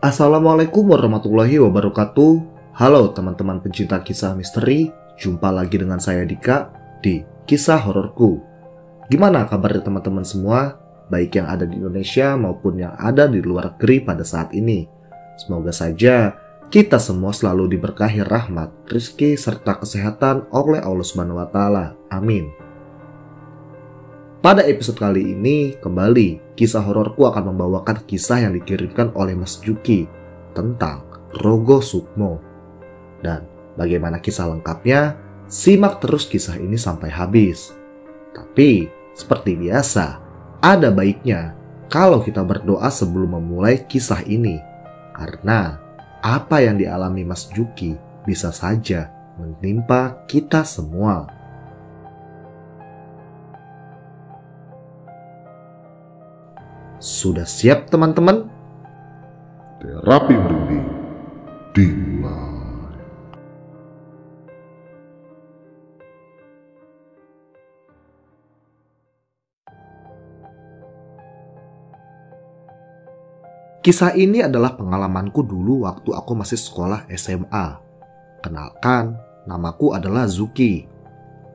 Assalamualaikum warahmatullahi wabarakatuh. Halo teman-teman pencinta kisah misteri, jumpa lagi dengan saya Dika di Kisah Hororku. Gimana kabarnya teman-teman semua, baik yang ada di Indonesia maupun yang ada di luar negeri pada saat ini. Semoga saja kita semua selalu diberkahi rahmat, rezeki, serta kesehatan oleh Allah Subhanahu wa Ta'ala. Amin. Pada episode kali ini, kembali kisah hororku akan membawakan kisah yang dikirimkan oleh Mas Juki tentang Rogo Sukmo. Dan bagaimana kisah lengkapnya, simak terus kisah ini sampai habis. Tapi, seperti biasa, ada baiknya kalau kita berdoa sebelum memulai kisah ini. Karena apa yang dialami Mas Juki bisa saja menimpa kita semua. Sudah siap teman-teman? Terapi merinding dimulai. Kisah ini adalah pengalamanku dulu waktu aku masih sekolah SMA. Kenalkan, namaku adalah Zuki.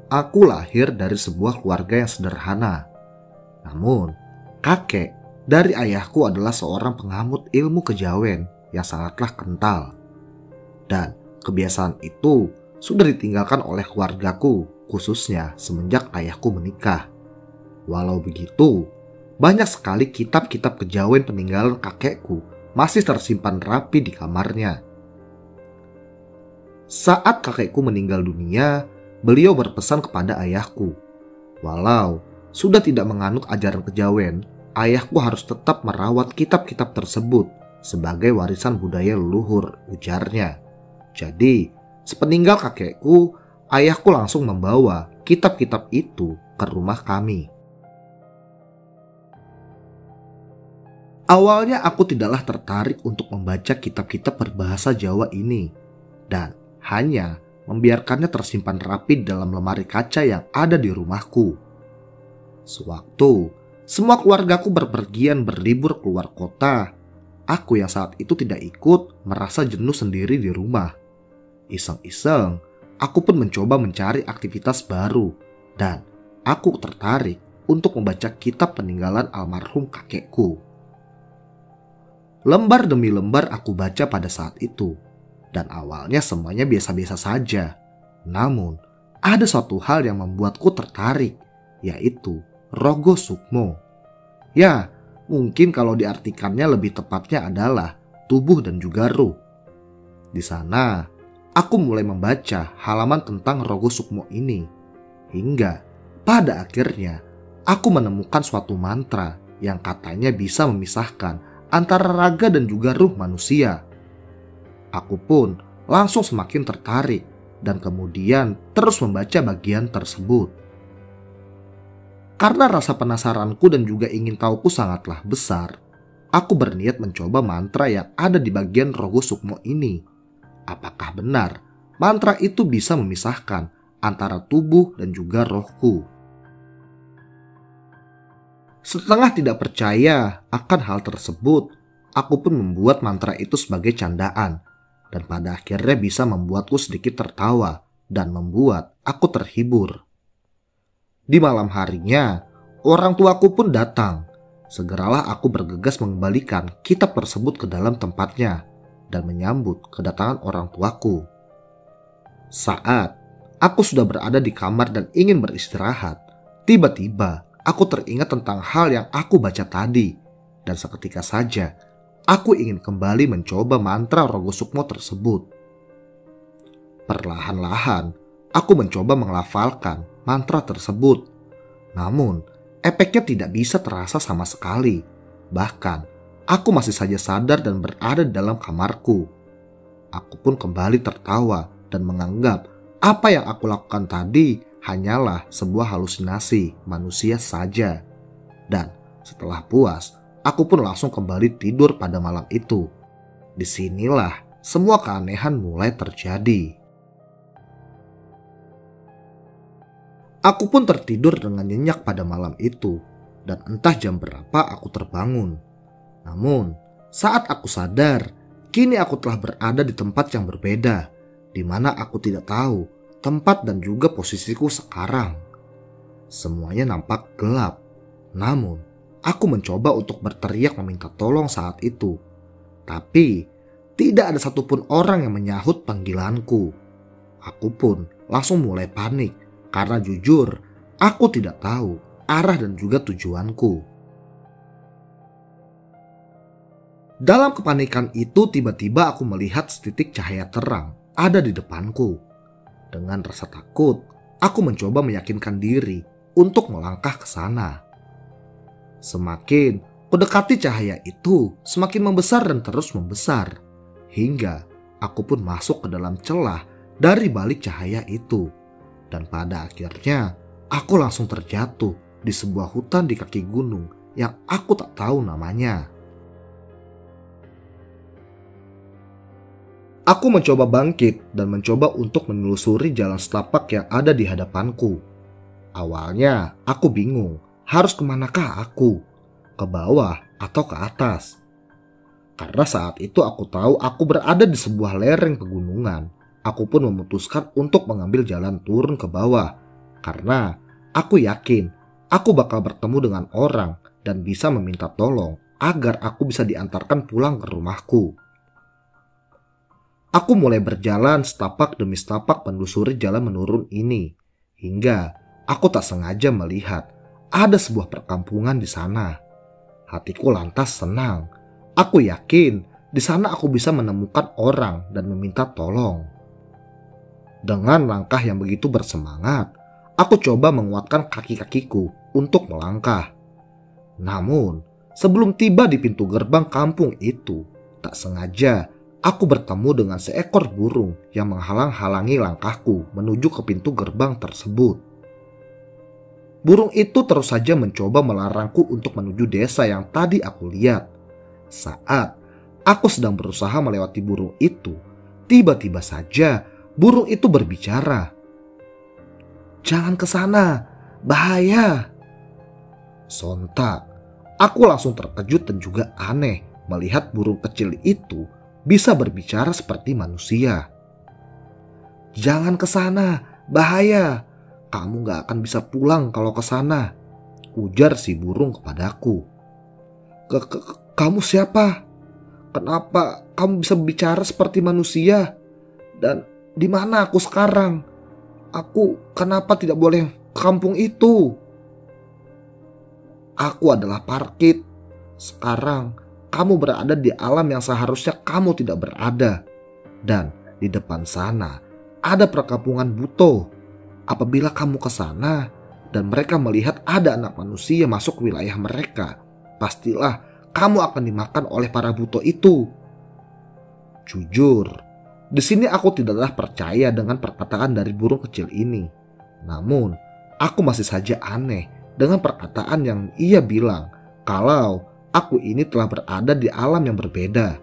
Aku lahir dari sebuah keluarga yang sederhana. Namun, kakek dari ayahku adalah seorang pengamut ilmu kejawen yang sangatlah kental. Dan kebiasaan itu sudah ditinggalkan oleh keluargaku, khususnya semenjak ayahku menikah. Walau begitu, banyak sekali kitab-kitab kejawen peninggalan kakekku masih tersimpan rapi di kamarnya. Saat kakekku meninggal dunia, beliau berpesan kepada ayahku, walau sudah tidak menganut ajaran kejawen, ayahku harus tetap merawat kitab-kitab tersebut sebagai warisan budaya leluhur, ujarnya. Jadi, sepeninggal kakekku, ayahku langsung membawa kitab-kitab itu ke rumah kami. Awalnya aku tidaklah tertarik untuk membaca kitab-kitab berbahasa Jawa ini, dan hanya membiarkannya tersimpan rapi dalam lemari kaca yang ada di rumahku. Sewaktu semua keluargaku berpergian berlibur keluar kota, aku yang saat itu tidak ikut merasa jenuh sendiri di rumah. Iseng-iseng, aku pun mencoba mencari aktivitas baru dan aku tertarik untuk membaca kitab peninggalan almarhum kakekku. Lembar demi lembar aku baca pada saat itu dan awalnya semuanya biasa-biasa saja. Namun, ada suatu hal yang membuatku tertarik, yaitu Rogo Sukmo. Ya, mungkin kalau diartikannya lebih tepatnya adalah tubuh dan juga ruh. Di sana, aku mulai membaca halaman tentang Rogo Sukmo ini. Hingga pada akhirnya, aku menemukan suatu mantra yang katanya bisa memisahkan antara raga dan juga ruh manusia. Aku pun langsung semakin tertarik dan kemudian terus membaca bagian tersebut. Karena rasa penasaranku dan juga ingin tahuku sangatlah besar, aku berniat mencoba mantra yang ada di bagian Rogo Sukmo ini. Apakah benar mantra itu bisa memisahkan antara tubuh dan juga rohku? Setengah tidak percaya akan hal tersebut, aku pun membuat mantra itu sebagai candaan, dan pada akhirnya bisa membuatku sedikit tertawa dan membuat aku terhibur. Di malam harinya, orang tuaku pun datang. Segeralah aku bergegas mengembalikan kitab tersebut ke dalam tempatnya dan menyambut kedatangan orang tuaku. Saat aku sudah berada di kamar dan ingin beristirahat, tiba-tiba aku teringat tentang hal yang aku baca tadi. Dan seketika saja, aku ingin kembali mencoba mantra Rogo Sukmo tersebut. Perlahan-lahan, aku mencoba menglafalkan mantra tersebut. Namun, efeknya tidak bisa terasa sama sekali. Bahkan, aku masih saja sadar dan berada di dalam kamarku. Aku pun kembali tertawa dan menganggap apa yang aku lakukan tadi hanyalah sebuah halusinasi manusia saja. Dan setelah puas, aku pun langsung kembali tidur pada malam itu. Disinilah semua keanehan mulai terjadi. Aku pun tertidur dengan nyenyak pada malam itu, dan entah jam berapa aku terbangun. Namun, saat aku sadar, Kini aku telah berada di tempat yang berbeda, di mana aku tidak tahu tempat dan juga posisiku sekarang. Semuanya nampak gelap, namun aku mencoba untuk berteriak meminta tolong saat itu. Tapi tidak ada satupun orang yang menyahut panggilanku. Aku pun langsung mulai panik karena jujur aku tidak tahu arah dan juga tujuanku. Dalam kepanikan itu tiba-tiba aku melihat setitik cahaya terang ada di depanku. Dengan rasa takut, aku mencoba meyakinkan diri untuk melangkah ke sana. Semakin kudekati cahaya itu, semakin membesar dan terus membesar. Hingga aku pun masuk ke dalam celah dari balik cahaya itu. Dan pada akhirnya, aku langsung terjatuh di sebuah hutan di kaki gunung yang aku tak tahu namanya. Aku mencoba bangkit dan mencoba untuk menelusuri jalan setapak yang ada di hadapanku. Awalnya aku bingung harus kemanakah aku, ke bawah atau ke atas. Karena saat itu aku tahu aku berada di sebuah lereng pegunungan. Aku pun memutuskan untuk mengambil jalan turun ke bawah. Karena aku yakin aku bakal bertemu dengan orang dan bisa meminta tolong agar aku bisa diantarkan pulang ke rumahku. Aku mulai berjalan setapak demi setapak menelusuri jalan menurun ini. Hingga aku tak sengaja melihat ada sebuah perkampungan di sana. Hatiku lantas senang. Aku yakin di sana aku bisa menemukan orang dan meminta tolong. Dengan langkah yang begitu bersemangat, aku coba menguatkan kaki-kakiku untuk melangkah. Namun, sebelum tiba di pintu gerbang kampung itu, tak sengaja aku bertemu dengan seekor burung yang menghalang-halangi langkahku menuju ke pintu gerbang tersebut. Burung itu terus saja mencoba melarangku untuk menuju desa yang tadi aku lihat. Saat aku sedang berusaha melewati burung itu, tiba-tiba saja burung itu berbicara. "Jangan ke sana, bahaya." Sontak, aku langsung terkejut dan juga aneh melihat burung kecil itu bisa berbicara seperti manusia. "Jangan ke sana, bahaya. Kamu gak akan bisa pulang kalau ke sana," ujar si burung kepadaku. Kamu siapa? Kenapa kamu bisa bicara seperti manusia? Dan di mana aku sekarang? Aku kenapa tidak boleh ke kampung itu? Aku adalah Parkit. Sekarang kamu berada di alam yang seharusnya kamu tidak berada. Dan di depan sana ada perkampungan Buto. Apabila kamu ke sana dan mereka melihat ada anak manusia masuk ke wilayah mereka, pastilah kamu akan dimakan oleh para Buto itu. Jujur, di sini aku tidaklah percaya dengan perkataan dari burung kecil ini. Namun, aku masih saja aneh dengan perkataan yang ia bilang kalau aku ini telah berada di alam yang berbeda.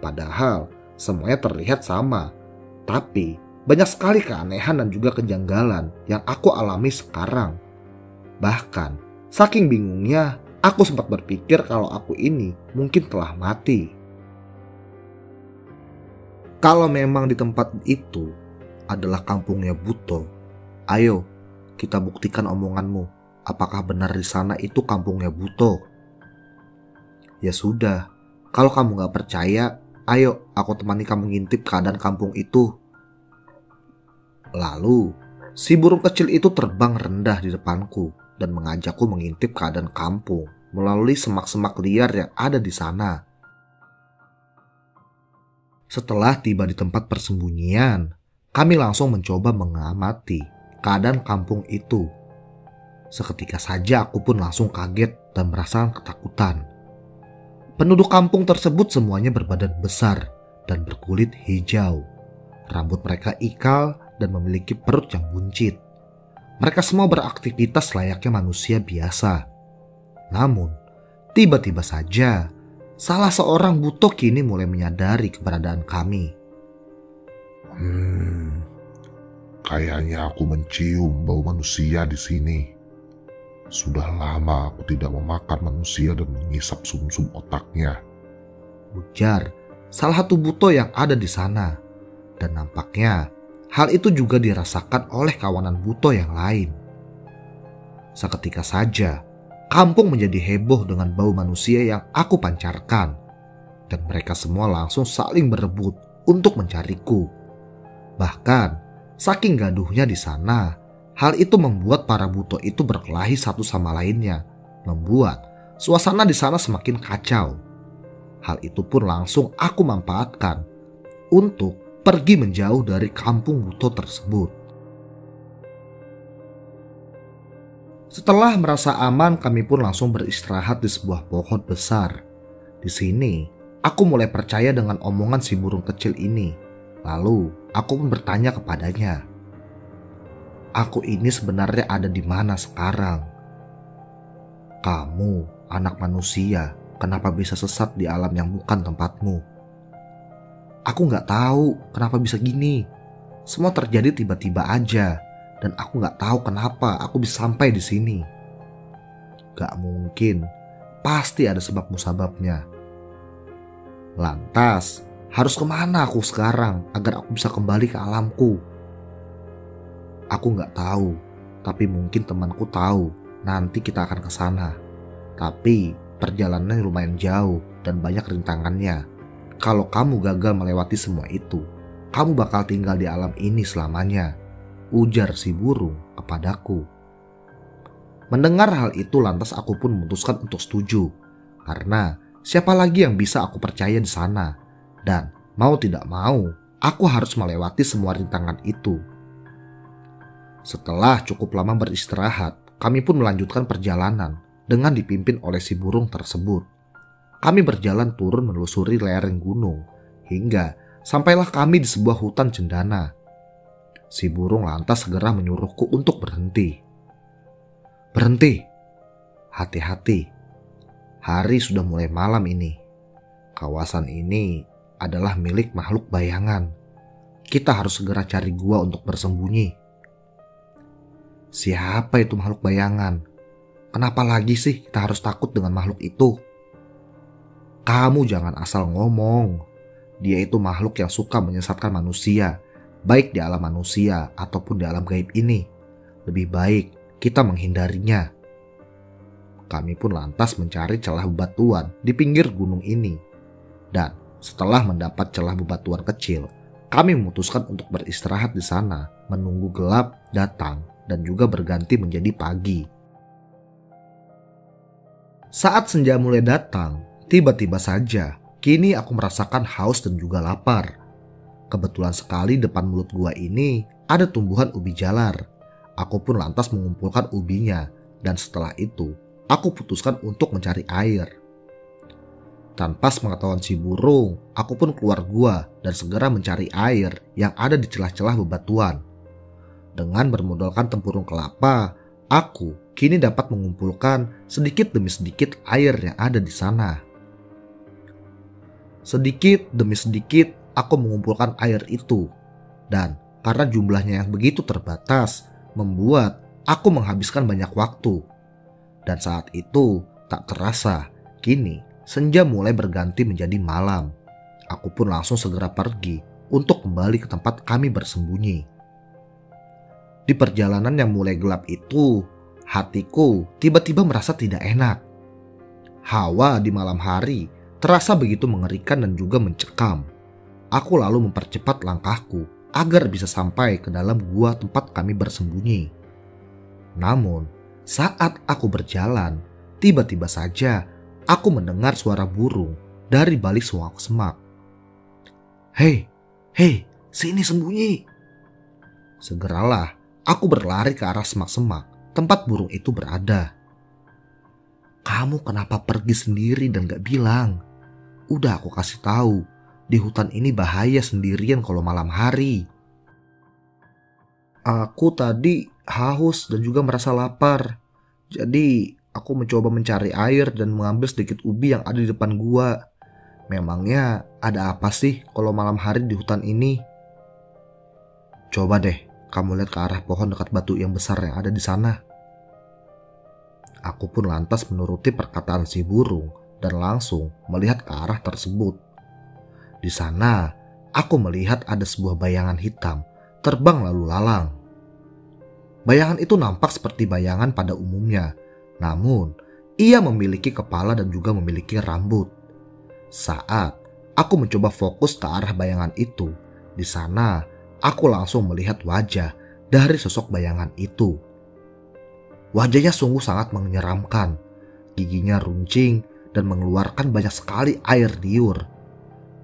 Padahal semuanya terlihat sama. Tapi banyak sekali keanehan dan juga kejanggalan yang aku alami sekarang. Bahkan saking bingungnya, aku sempat berpikir kalau aku ini mungkin telah mati. Kalau memang di tempat itu adalah kampungnya Buto, ayo kita buktikan omonganmu. Apakah benar di sana itu kampungnya Buto? Ya sudah, kalau kamu gak percaya, ayo aku temani kamu ngintip keadaan kampung itu. Lalu, si burung kecil itu terbang rendah di depanku dan mengajakku mengintip keadaan kampung melalui semak-semak liar yang ada di sana. Setelah tiba di tempat persembunyian, kami langsung mencoba mengamati keadaan kampung itu. Seketika saja aku pun langsung kaget dan merasakan ketakutan. Penduduk kampung tersebut semuanya berbadan besar dan berkulit hijau. Rambut mereka ikal dan memiliki perut yang buncit. Mereka semua beraktivitas layaknya manusia biasa. Namun, tiba-tiba saja salah seorang Buto kini mulai menyadari keberadaan kami. Kayaknya aku mencium bau manusia di sini. Sudah lama aku tidak memakan manusia dan mengisap sumsum otaknya, ujar salah satu buto yang ada di sana. Dan nampaknya hal itu juga dirasakan oleh kawanan buto yang lain. Seketika saja, kampung menjadi heboh dengan bau manusia yang aku pancarkan. Dan mereka semua langsung saling berebut untuk mencariku. Bahkan, saking gaduhnya di sana, hal itu membuat para buto itu berkelahi satu sama lainnya, membuat suasana di sana semakin kacau. Hal itu pun langsung aku manfaatkan untuk pergi menjauh dari kampung buto tersebut. Setelah merasa aman, kami pun langsung beristirahat di sebuah pohon besar. Di sini, aku mulai percaya dengan omongan si burung kecil ini. Lalu, aku pun bertanya kepadanya, "Aku ini sebenarnya ada di mana sekarang?" "Kamu, anak manusia, kenapa bisa sesat di alam yang bukan tempatmu?" "Aku nggak tahu kenapa bisa gini. Semua terjadi tiba-tiba aja, dan aku nggak tahu kenapa aku bisa sampai di sini." "Gak mungkin, pasti ada sebab musababnya." "Lantas, harus kemana aku sekarang agar aku bisa kembali ke alamku?" "Aku nggak tahu, tapi mungkin temanku tahu. Nanti kita akan ke sana. Tapi perjalanannya lumayan jauh dan banyak rintangannya. Kalau kamu gagal melewati semua itu, kamu bakal tinggal di alam ini selamanya," ujar si burung kepadaku. Mendengar hal itu, lantas aku pun memutuskan untuk setuju. Karena siapa lagi yang bisa aku percaya di sana? Dan mau tidak mau, aku harus melewati semua rintangan itu. Setelah cukup lama beristirahat, kami pun melanjutkan perjalanan dengan dipimpin oleh si burung tersebut. Kami berjalan turun menelusuri lereng gunung hingga sampailah kami di sebuah hutan cendana. Si burung lantas segera menyuruhku untuk berhenti. "Berhenti, hati-hati. Hari sudah mulai malam ini. Kawasan ini adalah milik makhluk bayangan. Kita harus segera cari gua untuk bersembunyi." "Siapa itu makhluk bayangan? Kenapa lagi sih kita harus takut dengan makhluk itu?" "Kamu jangan asal ngomong. Dia itu makhluk yang suka menyesatkan manusia, baik di alam manusia ataupun di alam gaib ini. Lebih baik kita menghindarinya." Kami pun lantas mencari celah bebatuan di pinggir gunung ini. Dan setelah mendapat celah bebatuan kecil, kami memutuskan untuk beristirahat di sana, menunggu gelap datang dan juga berganti menjadi pagi. Saat senja mulai datang, tiba-tiba saja, kini aku merasakan haus dan juga lapar. Kebetulan sekali depan mulut gua ini ada tumbuhan ubi jalar. Aku pun lantas mengumpulkan ubinya, dan setelah itu, aku putuskan untuk mencari air. Tanpa sepengetahuan si burung, aku pun keluar gua dan segera mencari air yang ada di celah-celah bebatuan. Dengan bermodalkan tempurung kelapa, aku kini dapat mengumpulkan sedikit demi sedikit air yang ada di sana. Sedikit demi sedikit aku mengumpulkan air itu, dan karena jumlahnya yang begitu terbatas, membuat aku menghabiskan banyak waktu. Dan saat itu tak terasa, kini senja mulai berganti menjadi malam. Aku pun langsung segera pergi untuk kembali ke tempat kami bersembunyi. Di perjalanan yang mulai gelap itu, hatiku tiba-tiba merasa tidak enak. Hawa di malam hari terasa begitu mengerikan dan juga mencekam. Aku lalu mempercepat langkahku agar bisa sampai ke dalam gua tempat kami bersembunyi. Namun, saat aku berjalan, tiba-tiba saja aku mendengar suara burung dari balik semak-semak. Hei, sini sembunyi!" Segeralah aku berlari ke arah semak-semak tempat burung itu berada. "Kamu kenapa pergi sendiri dan gak bilang? Udah aku kasih tahu, di hutan ini bahaya sendirian kalau malam hari." "Aku tadi haus dan juga merasa lapar. Jadi aku mencoba mencari air dan mengambil sedikit ubi yang ada di depan gua. Memangnya ada apa sih kalau malam hari di hutan ini?" "Coba deh kamu lihat ke arah pohon dekat batu yang besar yang ada di sana." Aku pun lantas menuruti perkataan si burung dan langsung melihat ke arah tersebut. Di sana, aku melihat ada sebuah bayangan hitam terbang lalu lalang. Bayangan itu nampak seperti bayangan pada umumnya, namun ia memiliki kepala dan juga memiliki rambut. Saat aku mencoba fokus ke arah bayangan itu, di sana aku langsung melihat wajah dari sosok bayangan itu. Wajahnya sungguh sangat menyeramkan, giginya runcing dan mengeluarkan banyak sekali air liur.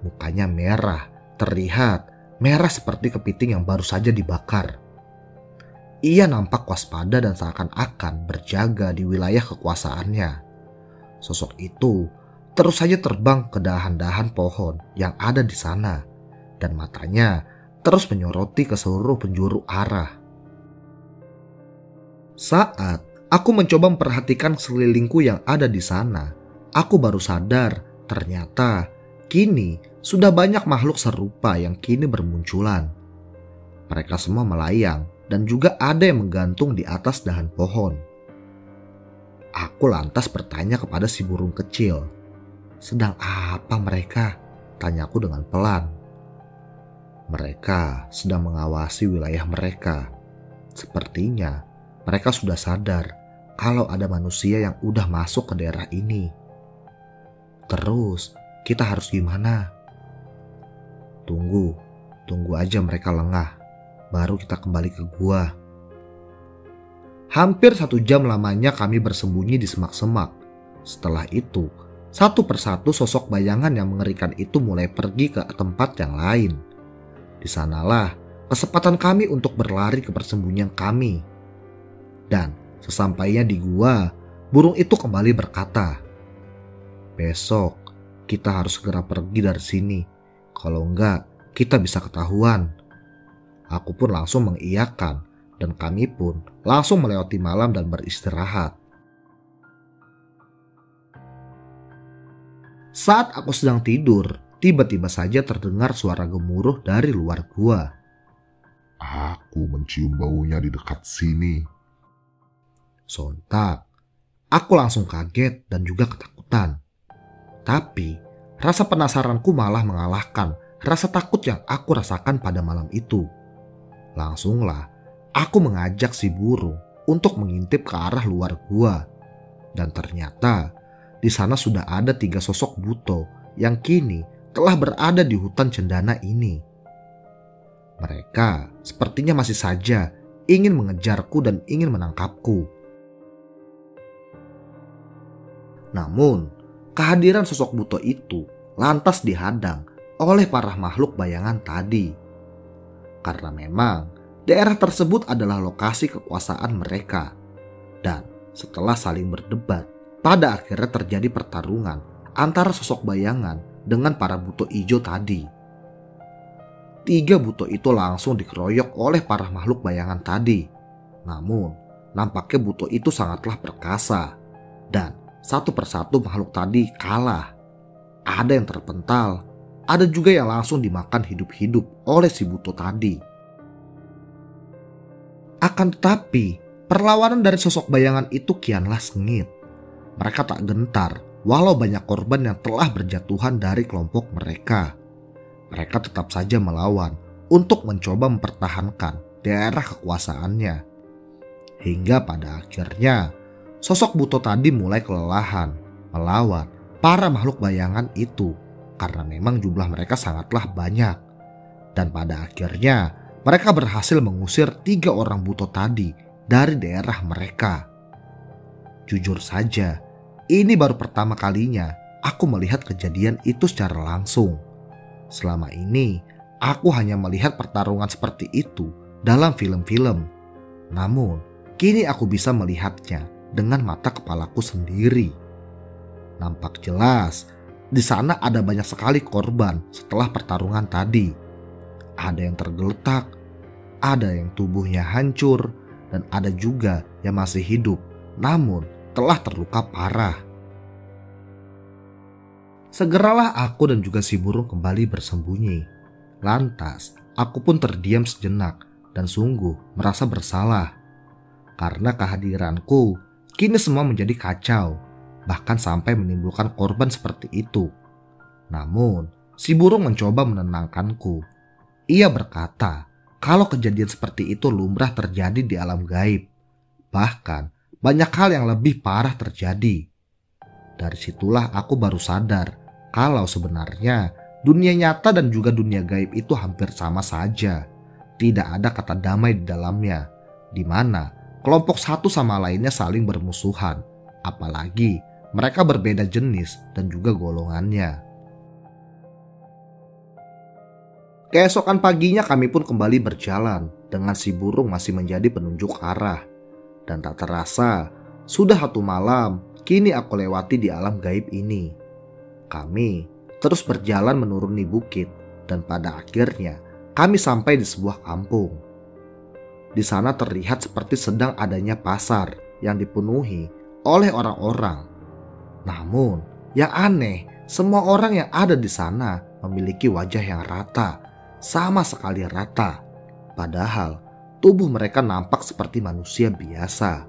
Mukanya merah, terlihat merah seperti kepiting yang baru saja dibakar. Ia nampak waspada dan seakan-akan berjaga di wilayah kekuasaannya. Sosok itu terus saja terbang ke dahan-dahan pohon yang ada di sana, dan matanya terus menyoroti ke seluruh penjuru arah. Saat aku mencoba memperhatikan sekelilingku yang ada di sana, aku baru sadar ternyata kini sudah banyak makhluk serupa yang kini bermunculan. Mereka semua melayang dan juga ada yang menggantung di atas dahan pohon. Aku lantas bertanya kepada si burung kecil. "Sedang apa mereka?" tanyaku dengan pelan. "Mereka sedang mengawasi wilayah mereka. Sepertinya mereka sudah sadar kalau ada manusia yang udah masuk ke daerah ini. Terus kita harus gimana?" Tunggu aja mereka lengah, baru kita kembali ke gua." Hampir 1 jam lamanya kami bersembunyi di semak-semak. Setelah itu, satu persatu sosok bayangan yang mengerikan itu mulai pergi ke tempat yang lain. Di sanalah kesempatan kami untuk berlari ke persembunyian kami. Dan sesampainya di gua, burung itu kembali berkata, "Besok kita harus segera pergi dari sini. Kalau enggak, kita bisa ketahuan." Aku pun langsung mengiyakan dan kami pun langsung melewati malam dan beristirahat. Saat aku sedang tidur, tiba-tiba saja terdengar suara gemuruh dari luar gua. Aku mencium baunya di dekat sini. Sontak, aku langsung kaget dan juga ketakutan. Tapi rasa penasaranku malah mengalahkan rasa takut yang aku rasakan pada malam itu. Langsunglah aku mengajak si burung untuk mengintip ke arah luar gua. Dan ternyata di sana sudah ada 3 sosok buto yang kini telah berada di hutan cendana ini. Mereka sepertinya masih saja ingin mengejarku dan ingin menangkapku. Namun kehadiran sosok buto itu lantas dihadang oleh para makhluk bayangan tadi. Karena memang daerah tersebut adalah lokasi kekuasaan mereka. Dan setelah saling berdebat, pada akhirnya terjadi pertarungan antara sosok bayangan dengan para buto ijo tadi. 3 buto itu langsung dikeroyok oleh para makhluk bayangan tadi. Namun nampaknya buto itu sangatlah perkasa. Dan satu persatu makhluk tadi kalah. Ada yang terpental, ada juga yang langsung dimakan hidup-hidup oleh si buto tadi. Akan tetapi, perlawanan dari sosok bayangan itu kianlah sengit. Mereka tak gentar walau banyak korban yang telah berjatuhan dari kelompok mereka. Mereka tetap saja melawan untuk mencoba mempertahankan daerah kekuasaannya. Hingga pada akhirnya, sosok buto tadi mulai kelelahan melawan para makhluk bayangan itu. Karena memang jumlah mereka sangatlah banyak. Dan pada akhirnya mereka berhasil mengusir 3 orang buto tadi dari daerah mereka. Jujur saja, ini baru pertama kalinya aku melihat kejadian itu secara langsung. Selama ini aku hanya melihat pertarungan seperti itu dalam film-film. Namun kini aku bisa melihatnya dengan mata kepalaku sendiri. Nampak jelas di sana ada banyak sekali korban setelah pertarungan tadi. Ada yang tergeletak, ada yang tubuhnya hancur, dan ada juga yang masih hidup namun telah terluka parah. Segeralah aku dan juga si burung kembali bersembunyi. Lantas aku pun terdiam sejenak dan sungguh merasa bersalah. Karena kehadiranku kini semua menjadi kacau, bahkan sampai menimbulkan korban seperti itu. Namun si burung mencoba menenangkanku. Ia berkata kalau kejadian seperti itu lumrah terjadi di alam gaib. Bahkan banyak hal yang lebih parah terjadi. Dari situlah aku baru sadar kalau sebenarnya dunia nyata dan juga dunia gaib itu hampir sama saja. Tidak ada kata damai di dalamnya, di mana kelompok satu sama lainnya saling bermusuhan. Apalagi mereka berbeda jenis dan juga golongannya. Keesokan paginya kami pun kembali berjalan dengan si burung masih menjadi penunjuk arah. Dan tak terasa, sudah 1 malam kini aku lewati di alam gaib ini. Kami terus berjalan menuruni bukit dan pada akhirnya kami sampai di sebuah kampung. Di sana terlihat seperti sedang adanya pasar yang dipenuhi oleh orang-orang. Namun yang aneh, semua orang yang ada di sana memiliki wajah yang rata, sama sekali rata. Padahal tubuh mereka nampak seperti manusia biasa.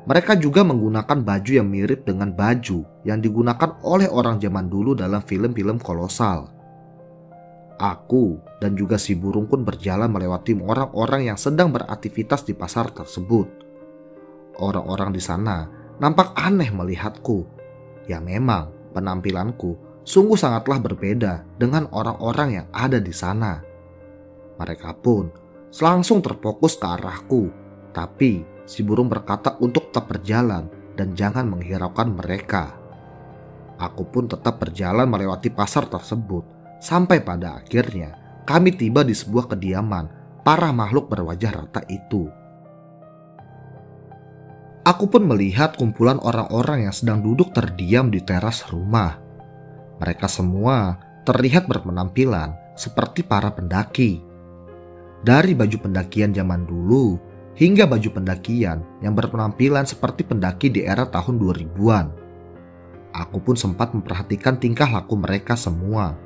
Mereka juga menggunakan baju yang mirip dengan baju yang digunakan oleh orang zaman dulu dalam film-film kolosal. Aku dan juga si burung pun berjalan melewati orang-orang yang sedang beraktivitas di pasar tersebut. Orang-orang di sana nampak aneh melihatku. Ya memang penampilanku sungguh sangatlah berbeda dengan orang-orang yang ada di sana. Mereka pun langsung terfokus ke arahku. Tapi si burung berkata untuk tetap berjalan dan jangan menghiraukan mereka. Aku pun tetap berjalan melewati pasar tersebut. Sampai pada akhirnya kami tiba di sebuah kediaman para makhluk berwajah rata itu. Aku pun melihat kumpulan orang-orang yang sedang duduk terdiam di teras rumah. Mereka semua terlihat berpenampilan seperti para pendaki. Dari baju pendakian zaman dulu hingga baju pendakian yang berpenampilan seperti pendaki di era tahun 2000-an. Aku pun sempat memperhatikan tingkah laku mereka semua.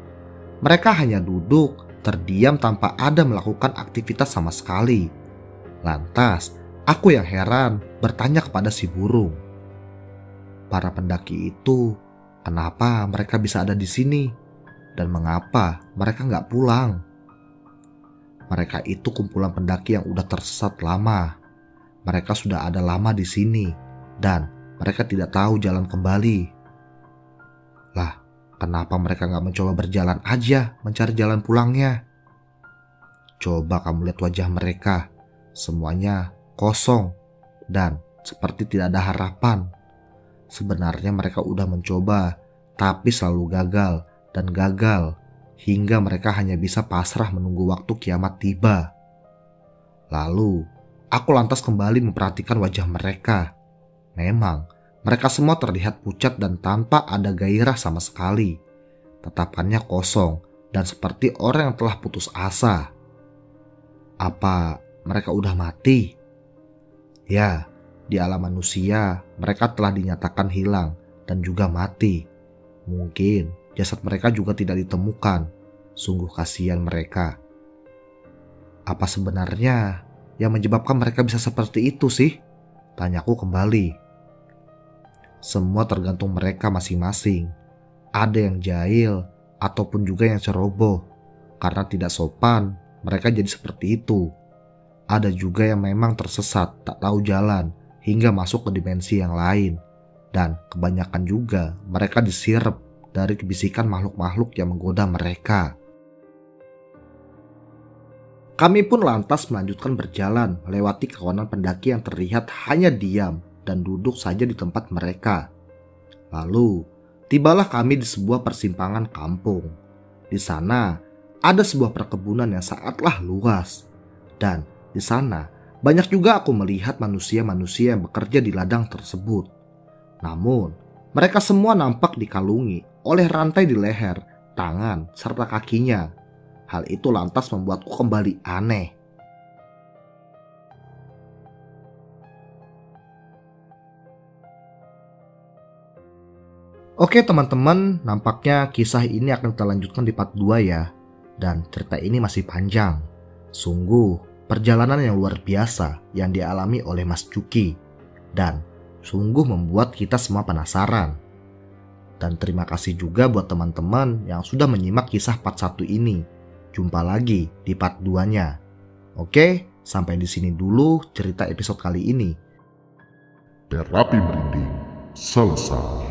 Mereka hanya duduk, terdiam tanpa ada melakukan aktivitas sama sekali. Lantas, aku yang heran bertanya kepada si burung. Para pendaki itu, kenapa mereka bisa ada di sini? Dan mengapa mereka nggak pulang? Mereka itu kumpulan pendaki yang udah tersesat lama. Mereka sudah ada lama di sini dan mereka tidak tahu jalan kembali. Lah, kenapa mereka nggak mencoba berjalan aja mencari jalan pulangnya? Coba kamu lihat wajah mereka, semuanya kosong dan seperti tidak ada harapan. Sebenarnya mereka udah mencoba, tapi selalu gagal dan gagal, hingga mereka hanya bisa pasrah menunggu waktu kiamat tiba. Lalu, aku lantas kembali memperhatikan wajah mereka. Memang, mereka semua terlihat pucat dan tanpa ada gairah sama sekali. Tatapannya kosong dan seperti orang yang telah putus asa. Apa mereka udah mati? Ya, di alam manusia mereka telah dinyatakan hilang dan juga mati. Mungkin jasad mereka juga tidak ditemukan. Sungguh kasihan mereka. Apa sebenarnya yang menyebabkan mereka bisa seperti itu sih? Tanyaku kembali. Semua tergantung mereka masing-masing. Ada yang jahil ataupun juga yang ceroboh. Karena tidak sopan, mereka jadi seperti itu. Ada juga yang memang tersesat, tak tahu jalan, hingga masuk ke dimensi yang lain. Dan kebanyakan juga mereka disirep dari kebisikan makhluk-makhluk yang menggoda mereka. Kami pun lantas melanjutkan berjalan melewati kawanan pendaki yang terlihat hanya diam dan duduk saja di tempat mereka. Lalu, tibalah kami di sebuah persimpangan kampung. Di sana, ada sebuah perkebunan yang sangatlah luas. Dan di sana, banyak juga aku melihat manusia-manusia yang bekerja di ladang tersebut. Namun, mereka semua nampak dikalungi oleh rantai di leher, tangan, serta kakinya. Hal itu lantas membuatku kembali aneh. Oke teman-teman, nampaknya kisah ini akan kita lanjutkan di part 2 ya. Dan cerita ini masih panjang. Sungguh perjalanan yang luar biasa yang dialami oleh Mas Cuki. Dan sungguh membuat kita semua penasaran. Dan terima kasih juga buat teman-teman yang sudah menyimak kisah part 1 ini. Jumpa lagi di part 2-nya. Oke, sampai di sini dulu cerita episode kali ini. Terapi merinding selesai.